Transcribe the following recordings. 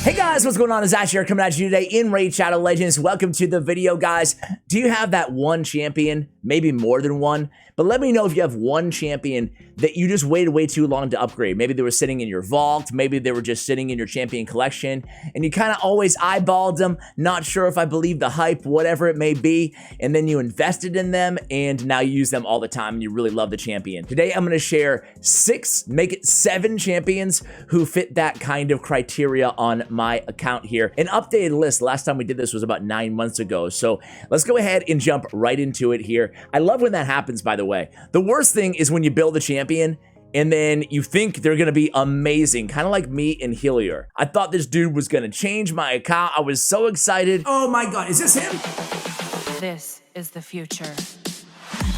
Hey guys, what's going on? It's Ash here coming at you today in Raid Shadow Legends. Welcome to the video, guys. Do you have that one champion, maybe more than one? But let me know if you have one champion that you just waited way too long to upgrade. Maybe they were sitting in your vault, maybe they were just sitting in your champion collection, and you kind of always eyeballed them, not sure if I believe the hype, whatever it may be, and then you invested in them, and now you use them all the time, and you really love the champion. Today, I'm gonna share 7 champions who fit that kind of criteria on my account here. An updated list. Last time we did this was about 9 months ago, so let's go ahead and jump right into it here. I love when that happens, by the way. The worst thing is when you build a champion and then you think they're gonna be amazing, kind of like me and Helior. I thought this dude was gonna change my account. I was so excited. Oh my god, is this him? This is the future.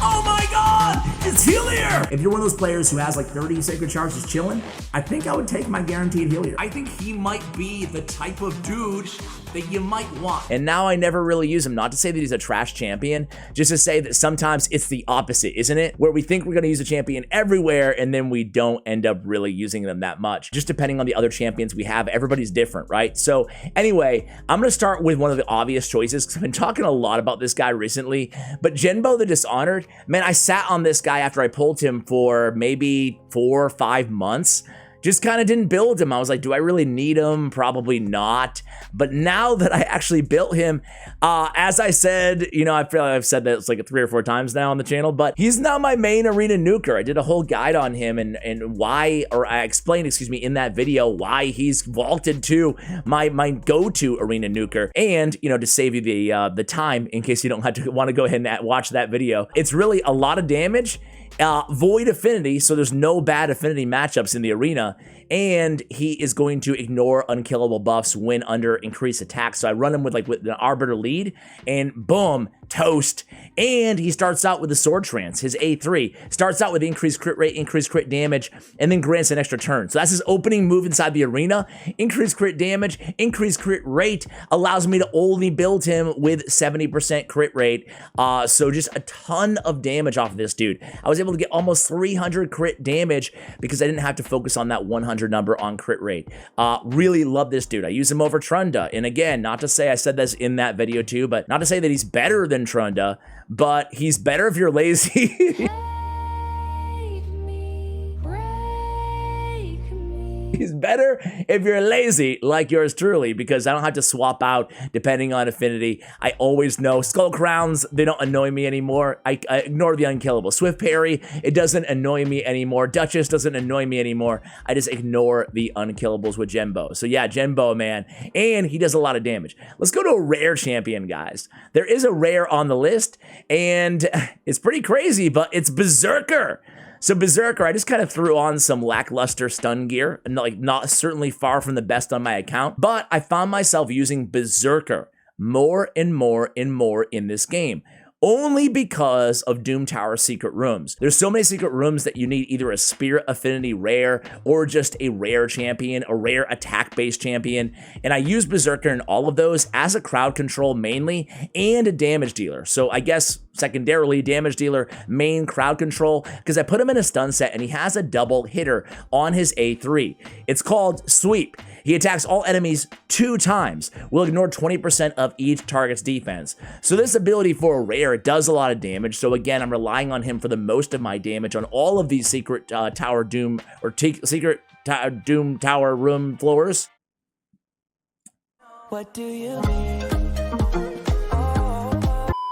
Oh my god, it's Helior! If you're one of those players who has like 30 sacred shards just chilling, I think I would take my guaranteed Helior. I think he might be the type of dude that you might want. And now I never really use him, not to say that he's a trash champion, just to say that sometimes it's the opposite, isn't it? Where we think we're gonna use a champion everywhere and then we don't end up really using them that much. Just depending on the other champions we have, everybody's different, right? So anyway, I'm gonna start with one of the obvious choices because I've been talking a lot about this guy recently, but Jimbo the Dishonored, man, I sat on this guy after I pulled him for maybe 4 or 5 months. Just kind of didn't build him. I was like, do I really need him? Probably not. But now that I actually built him, as I said, you know, I feel like I've said that it's like 3 or 4 times now on the channel, but he's now my main arena nuker. I did a whole guide on him and why, or I explained, excuse me, in that video why he's vaulted to my go-to arena nuker. And, you know, to save you the time in case you don't have to want to go ahead and watch that video. It's really a lot of damage. Void affinity, so there's no bad affinity matchups in the arena, and he is going to ignore unkillable buffs when under increased attack. So I run him with an Arbiter lead, and boom, toast. And he starts out with the Sword Trance. His A3 starts out with increased crit rate, increased crit damage, and then grants an extra turn. So that's his opening move inside the arena. Increased crit damage, increased crit rate allows me to only build him with 70% crit rate. So just a ton of damage off of this dude. I was able to get almost 300 crit damage because I didn't have to focus on that 100 number on crit rate. Really love this dude. I use him over Trunda. And again, not to say I said this in that video too, but not to say that he's better than Trunda, but he's better if you're lazy. He's better if you're lazy, like yours truly, because I don't have to swap out depending on affinity. I always know Skull Crowns, they don't annoy me anymore. I ignore the unkillable. Swift Parry, it doesn't annoy me anymore. Duchess doesn't annoy me anymore. I just ignore the unkillables with Jimbo. So yeah, Jimbo, man. And he does a lot of damage. Let's go to a rare champion, guys. There is a rare on the list, and it's pretty crazy, but it's Berserker. So Berserker, I just kind of threw on some lackluster stun gear, and not certainly far from the best on my account, but I found myself using Berserker more and more and more in this game. Only because of Doom Tower secret rooms. There's so many secret rooms that you need either a Spirit Affinity rare or just a rare champion, a rare attack-based champion. And I use Berserker in all of those as a crowd control mainly and a damage dealer. So I guess secondarily damage dealer, main crowd control, because I put him in a stun set and he has a double hitter on his A3. It's called Sweep. He attacks all enemies 2 times, will ignore 20% of each target's defense. So this ability for a rare, it does a lot of damage. So again, I'm relying on him for the most of my damage on all of these secret tower doom or secret doom tower room floors. What do you mean?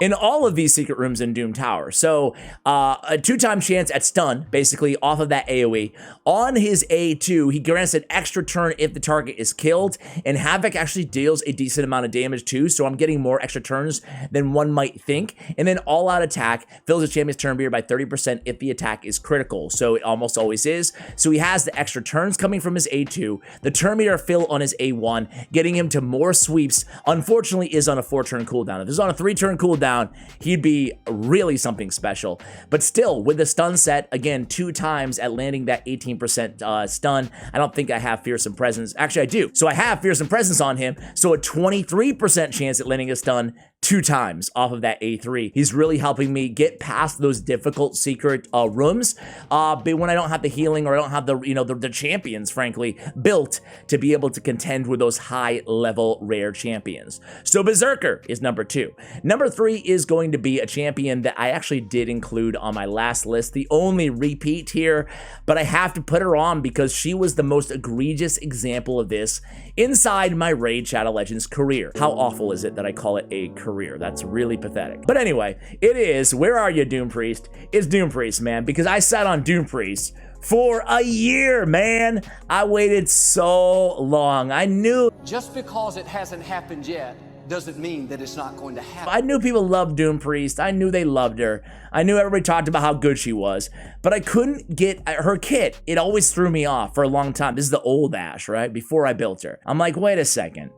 In all of these secret rooms in Doom Tower. So a 2-time chance at stun, basically off of that AoE. On his A2, he grants an extra turn if the target is killed, and Havoc actually deals a decent amount of damage too, so I'm getting more extra turns than one might think. And then all out attack fills the champion's turn meter by 30% if the attack is critical, so it almost always is. So he has the extra turns coming from his A2, the turn meter fill on his A1, getting him to more sweeps. Unfortunately is on a 4-turn cooldown. If this is on a 3-turn cooldown, he'd be really something special. But still, with the stun set, again, 2 times at landing that 18% stun, I don't think I have Fearsome Presence. Actually, I do. So I have Fearsome Presence on him, so a 23% chance at landing a stun 2 times off of that A3. He's really helping me get past those difficult secret rooms, but when I don't have the healing or I don't have the, you know, the champions, frankly, built to be able to contend with those high level rare champions. So Berserker is number 2. Number 3 is going to be a champion that I actually did include on my last list, the only repeat here, but I have to put her on because she was the most egregious example of this inside my Raid Shadow Legends career. How awful is it that I call it a career? That's really pathetic. But anyway, it is, where are you, Doom Priest? It's Doom Priest, man, because I sat on Doom Priest for a year, man. I waited so long. I knew Just because it hasn't happened yet doesn't mean that it's not going to happen. I knew people loved Doom Priest. I knew they loved her. I knew everybody talked about how good she was, but I couldn't get her kit. It always threw me off for a long time. This is the old Ash, right? Before I built her. I'm like, wait a second.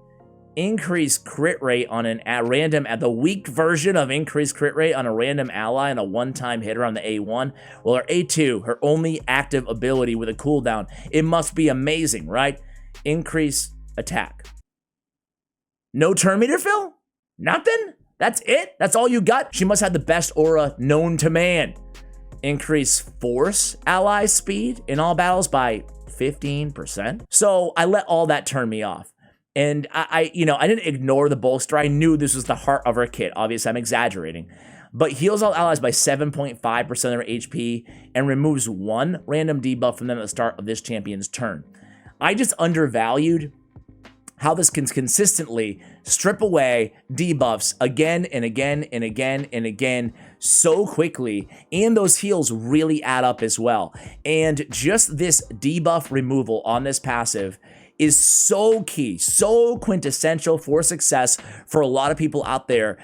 Increased crit rate on the weak version of increased crit rate on a random ally and a one-time hitter on the A1. Well, her A2, her only active ability with a cooldown, it must be amazing, right? Increase attack. No turn meter fill? Nothing? That's it? That's all you got? She must have the best aura known to man. Increase force ally speed in all battles by 15%. So I let all that turn me off. And I didn't ignore the bolster. I knew this was the heart of her kit. Obviously, I'm exaggerating. But heals all allies by 7.5% of their HP and removes 1 random debuff from them at the start of this champion's turn. I just undervalued how this can consistently strip away debuffs again and again and again and again so quickly, and those heals really add up as well. And just this debuff removal on this passive is so key, so quintessential for success for a lot of people out there,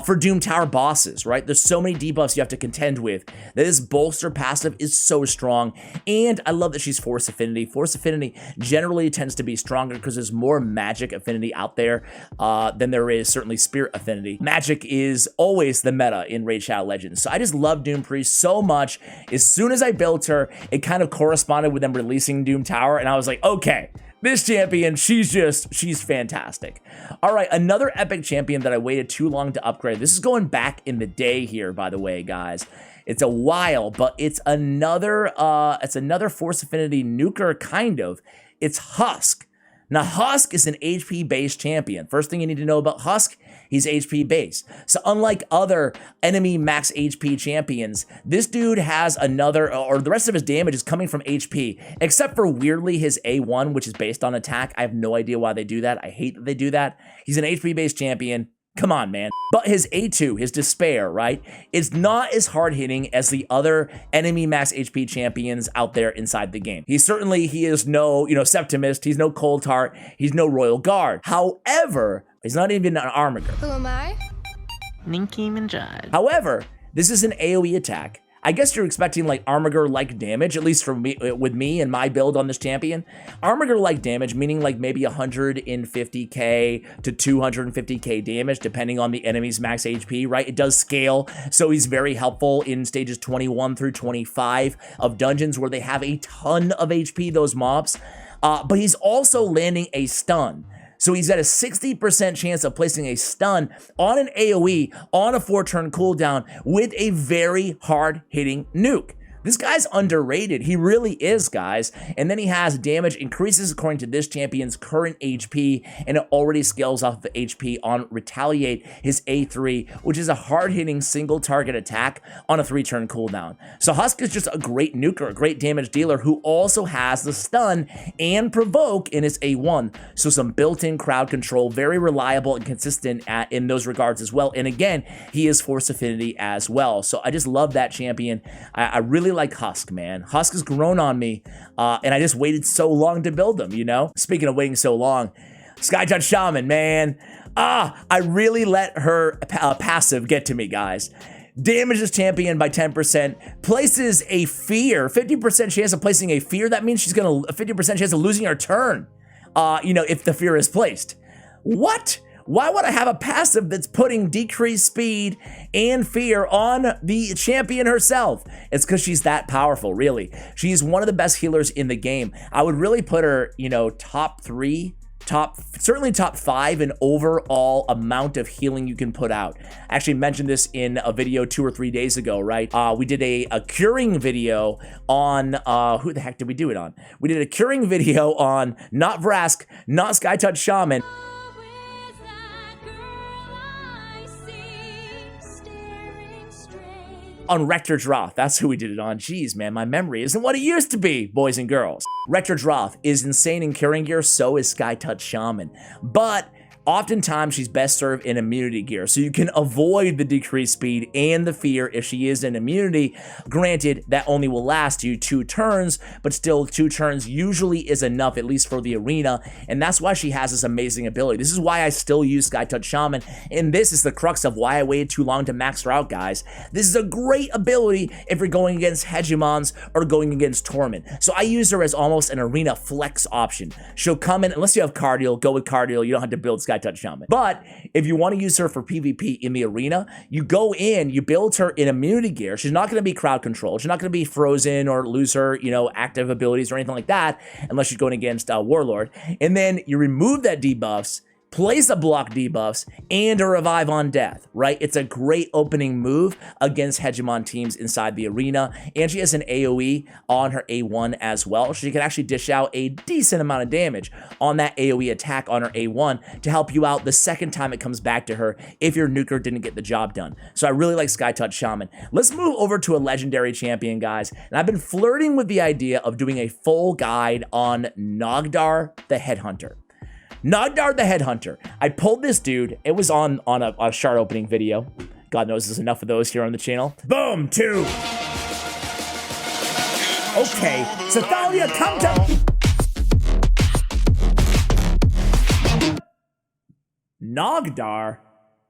for Doom Tower bosses, right? There's so many debuffs you have to contend with that this bolster passive is so strong. And I love that she's Force Affinity. Force Affinity generally tends to be stronger because there's more magic affinity out there than there is certainly Spirit Affinity. Magic is always the meta in Raid Shadow Legends. So I just love Doom Priest so much. As soon as I built her, it kind of corresponded with them releasing Doom Tower, and I was like, okay, this champion, she's fantastic. All right, another epic champion that I waited too long to upgrade. This is going back in the day here, by the way, guys. It's a while, but it's another Force Affinity nuker, kind of. It's Husk. Now, Husk is an HP-based champion. First thing you need to know about Husk, he's HP-based. So unlike other enemy max HP champions, this dude has the rest of his damage is coming from HP, except for weirdly his A1, which is based on attack. I have no idea why they do that. I hate that they do that. He's an HP-based champion. Come on, man. But his A2, his Despair, right, is not as hard-hitting as the other enemy max HP champions out there inside the game. He is no, Septimist, he's no Cold Heart, he's no Royal Guard. However, he's not even an Armiger. Who am I? Nicki Minaj. However, this is an AoE attack. I guess you're expecting like Armiger-like damage, at least for me, with me and my build on this champion. Armiger-like damage, meaning like maybe 150k to 250k damage, depending on the enemy's max HP, right? It does scale, so he's very helpful in stages 21 through 25 of dungeons where they have a ton of HP, those mobs. But he's also landing a stun. So he's got a 60% chance of placing a stun on an AoE on a 4-turn cooldown with a very hard-hitting nuke. This guy's underrated. He really is, guys. And then he has damage increases according to this champion's current HP, and it already scales off the HP on Retaliate, his A3, which is a hard-hitting single target attack on a 3-turn cooldown. So Husk is just a great nuker, a great damage dealer who also has the stun and provoke in his A1. So some built-in crowd control, very reliable and consistent in those regards as well. And again, he is Force Affinity as well. So I just love that champion. I really like Husk, man. Husk has grown on me, and I just waited so long to build him, Speaking of waiting so long, Skyjudge Shaman, man. I really let her passive get to me, guys. Damages champion by 10%, places a fear, 50% chance of placing a fear. That means she's gonna 50% chance of losing her turn, if the fear is placed. What? Why would I have a passive that's putting decreased speed and fear on the champion herself? It's because she's that powerful, really. She's one of the best healers in the game. I would really put her, top 3 certainly top 5 in overall amount of healing you can put out. I actually mentioned this in a video 2 or 3 days ago, right? We did a curing video on, who the heck did we do it on? We did a curing video on not Vrask, not Skytouch Shaman. On Rector Droth, that's who we did it on. Jeez, man, my memory isn't what it used to be, boys and girls. Rector Droth is insane in curing gear, so is Skytouch Shaman. But oftentimes she's best served in immunity gear, so you can avoid the decreased speed and the fear if she is in immunity. Granted, that only will last you 2 turns, but still 2 turns usually is enough, at least for the arena, and that's why she has this amazing ability. This is why I still use Skytouch Shaman, and this is the crux of why I waited too long to max her out, guys. This is a great ability if you're going against Hegemons or going against Torment. So I use her as almost an arena flex option. She'll come in, unless you have Cardial, go with Cardial, you don't have to build Skytouch Shaman. But if you want to use her for PvP in the arena, you go in, you build her in immunity gear. She's not going to be crowd controlled. She's not going to be frozen or lose her, active abilities or anything like that, unless she's going against Warlord. And then you remove that debuffs, place a block debuffs, and a revive on death, right? It's a great opening move against Hegemon teams inside the arena, and she has an AoE on her A1 as well. She can actually dish out a decent amount of damage on that AoE attack on her A1 to help you out the second time it comes back to her if your nuker didn't get the job done. So I really like Skytouch Shaman. Let's move over to a legendary champion, guys, and I've been flirting with the idea of doing a full guide on Nagdar the Headhunter. Nagdar the Headhunter. I pulled this dude. It was on a shard opening video. God knows there's enough of those here on the channel. Boom, 2. Okay, so Thalia, come to... Nagdar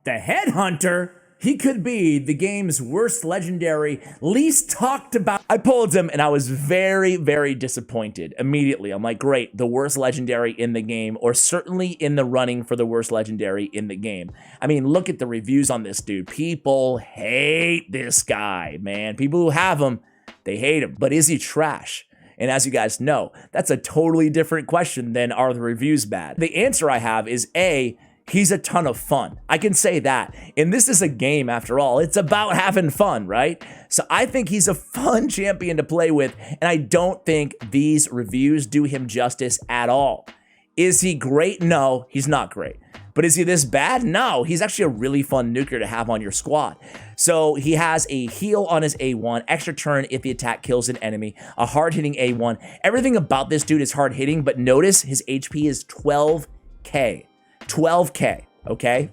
the Headhunter? He could be the game's worst legendary, least talked about. I pulled him and I was very, very disappointed immediately. I'm like, great, the worst legendary in the game, or certainly in the running for the worst legendary in the game. I mean, look at the reviews on this dude. People hate this guy, man. People who have him, they hate him. But is he trash? And as you guys know, that's a totally different question than are the reviews bad? The answer I have is A, he's a ton of fun. I can say that. And this is a game after all. It's about having fun, right? So I think he's a fun champion to play with, and I don't think these reviews do him justice at all. Is he great? No, he's not great. But is he this bad? No, he's actually a really fun nuker to have on your squad. So he has a heal on his A1, extra turn if the attack kills an enemy, a hard-hitting A1. Everything about this dude is hard-hitting, but notice his HP is 12k. 12k, okay?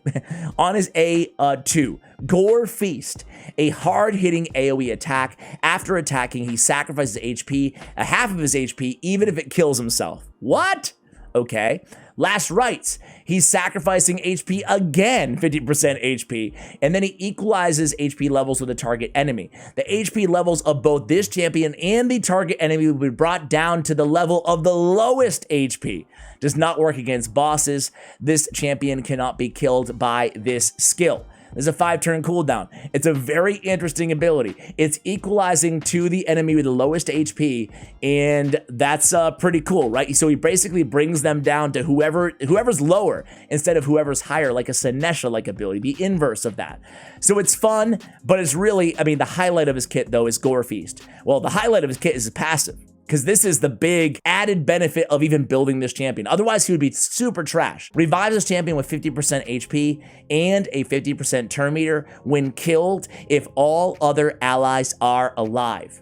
On his A2, Gore Feast, a hard-hitting AoE attack. After attacking, he sacrifices HP, a half of his HP, even if it kills himself. What? Okay. Last Rites, he's sacrificing HP again, 50% HP, and then he equalizes HP levels with a target enemy. The HP levels of both this champion and the target enemy will be brought down to the level of the lowest HP. Does not work against bosses. This champion cannot be killed by this skill. There's a 5-turn cooldown. It's a very interesting ability. It's equalizing to the enemy with the lowest HP, and that's pretty cool, right? So he basically brings them down to whoever's lower instead of whoever's higher, like a Senesha-like ability, the inverse of that. So it's fun, but it's really, I mean, the highlight of his kit, though, is Gore Feast. Well, the highlight of his kit is his passive, because this is the big added benefit of even building this champion. Otherwise, he would be super trash. Revives this champion with 50% HP and a 50% turn meter when killed if all other allies are alive.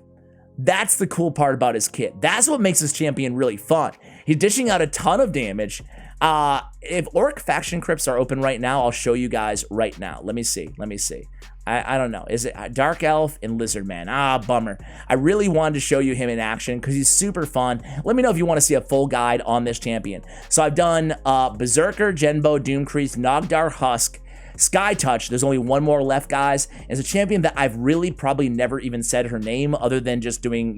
That's the cool part about his kit. That's what makes this champion really fun. He's dishing out a ton of damage. If Orc faction crypts are open right now, I'll show you guys right now. Let me see. I don't know. Is it Dark Elf and Lizard Man? Bummer. I really wanted to show you him in action because he's super fun. Let me know if you want to see a full guide on this champion. So I've done Berserker, Jimbo, Doomcrease, Nagdar, Husk, Skytouch. There's only one more left, guys. It's a champion that I've really probably never even said her name other than just doing,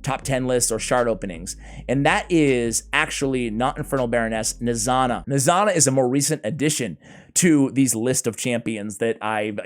top 10 lists or shard openings. And that is actually not Infernal Baroness, Nazana. Nazana is a more recent addition to these list of champions that I've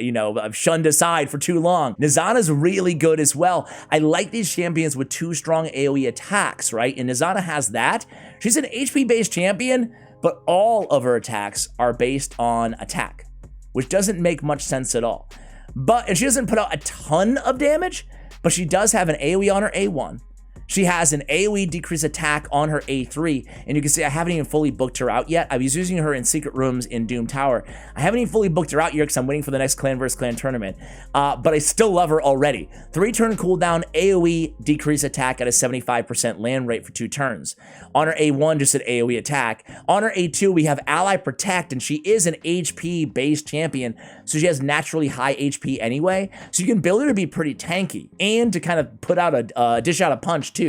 shunned aside for too long. Nazana's really good as well. I like these champions with 2 strong AoE attacks, right? And Nazana has that. She's an HP-based champion, but all of her attacks are based on attack, which doesn't make much sense at all. And she doesn't put out a ton of damage, but she does have an AoE on her A1. She has an AoE decrease attack on her A3, and you can see I haven't even fully booked her out yet. I was using her in secret rooms in Doom Tower. I haven't even fully booked her out yet because I'm waiting for the next clan vs clan tournament, but I still love her already. 3-turn cooldown, AoE decrease attack at a 75% land rate for 2 turns. On her A1, just an AoE attack. On her A2, we have Ally Protect, and she is an HP-based champion, so she has naturally high HP anyway, so you can build her to be pretty tanky, and to kind of put out dish out a punch too.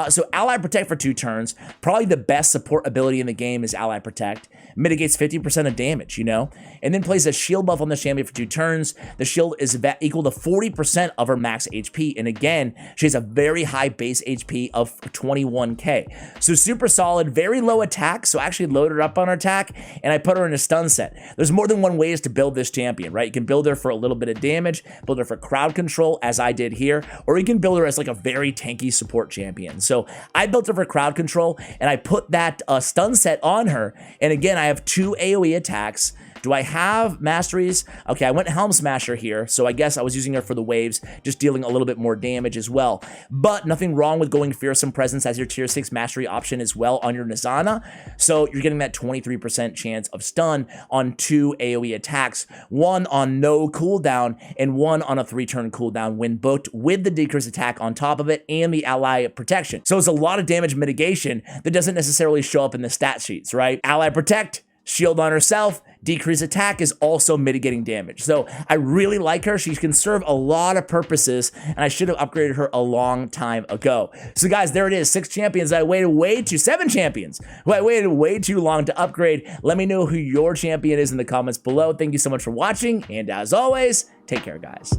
So Ally Protect for 2 turns, probably the best support ability in the game is Ally Protect. Mitigates 50% of damage, you know? And then plays a shield buff on the champion for 2 turns. The shield is equal to 40% of her max HP. And again, she has a very high base HP of 21k. So super solid, very low attack. So I actually loaded her up on her attack and I put her in a stun set. There's more than one ways to build this champion, right? You can build her for a little bit of damage, build her for crowd control, as I did here, or you can build her as like a very tanky support champion. So I built her for crowd control and I put that stun set on her. And again, I have 2 AoE attacks. Do I have masteries? Okay, I went Helm Smasher here, so I guess I was using her for the waves, just dealing a little bit more damage as well. But nothing wrong with going Fearsome Presence as your tier 6 mastery option as well on your Nazana. So you're getting that 23% chance of stun on 2 AoE attacks, 1 on no cooldown and 1 on a 3-turn cooldown when booked with the decrease attack on top of it and the ally protection. So it's a lot of damage mitigation that doesn't necessarily show up in the stat sheets, right? Ally Protect, shield on herself, decrease attack is also mitigating damage. So I really like her. She can serve a lot of purposes, and I should have upgraded her a long time ago. So guys, there it is. 6 champions I waited 7 champions who I waited way too long to upgrade. Let me know who your champion is in the comments below. Thank you so much for watching, and as always, take care, guys.